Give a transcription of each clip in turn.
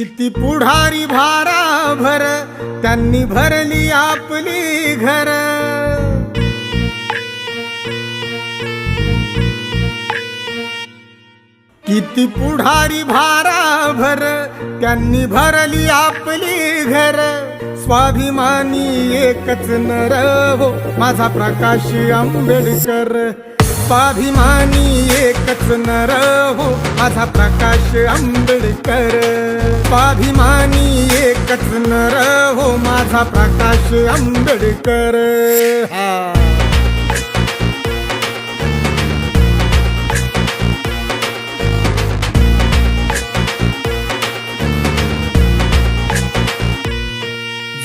किती पुढारी भाराभर त्यांनी भरली आपली घर। किती पुढारी भाराभर त्यांनी भरली आपली घर। स्वाभिमानी एकच नर हो माझा प्रकाश आंबेडकर। स्वाभिमानी एकच नर हो माझा प्रकाश आंबेडकर। स्वाभिमानी एकच नर हो माझा प्रकाश आंबेडकर।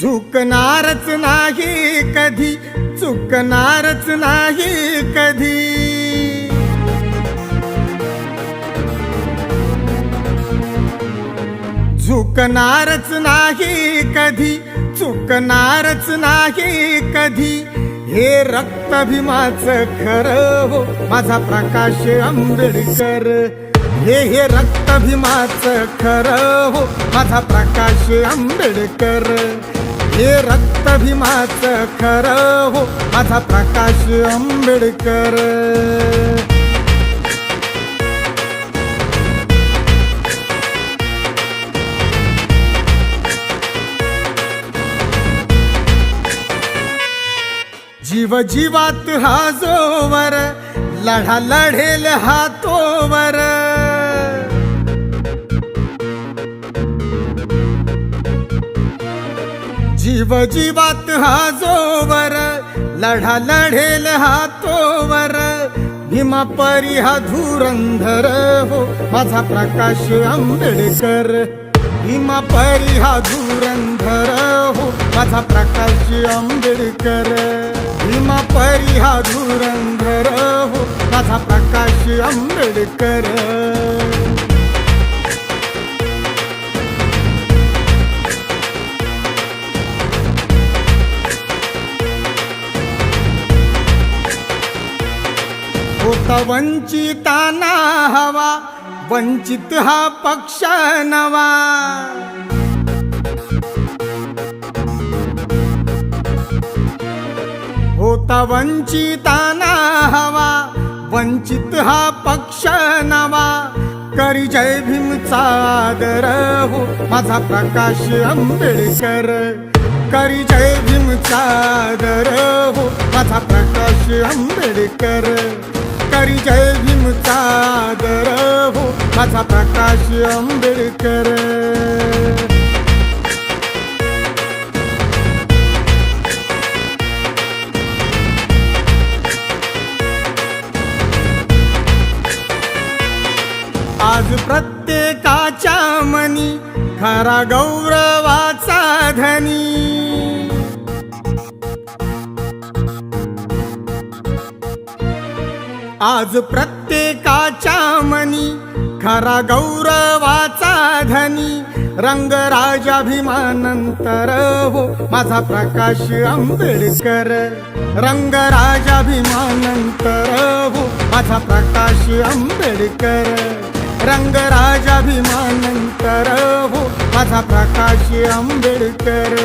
झुकणारच नाही कधी, चुकणारच नाही कधी। झुकणारच नाही कधी, चुकणारच नाही कधी। हे रक्त भीमाचं खरं हो माझा प्रकाश आंबेडकर। हे रक्त भीमाचं खरं हो माझा प्रकाश आंबेडकर। हे रक्त भीमाचं खरं हो माझा प्रकाश आंबेडकर। जीव जीवात हा जोवर लढा लढेल हा तोवर। जीव जीवात हा जोवर लढा लढेल हा तोवर। भीमा परी हा धुरंधर हो माझा प्रकाश आंबेडकर। भीमा परी हा धुरंधर हो माझा प्रकाश आंबेडकर। भीमा परी हा धुरंधर हो माझा प्रकाश आंबेडकर। होता वंचितांना हवा, वंचित हा पक्ष नवा। होता वंचितांना हवा, वंचित हा पक्ष नवा। करी जय भीमचा आदर हो माझा प्रकाश आंबेडकर। करी जय भीमचा आदर हो माझा प्रकाश आंबेडकर। करी जय भीमचा आदर हो माझा प्रकाश आंबेडकर। आज प्रत्येकाच्या मनी खरा गौरवाचा धनी। आज प्रत्येकाच्या मनी खरा गौरवाचा धनी। रंगराजा भीमानंतर हो माझा प्रकाश आंबेडकर। रंगराजा भीमानंतर हो माझा प्रकाश आंबेडकर। रंगराजा भीमानंतर हो माझा प्रकाश आंबेडकर।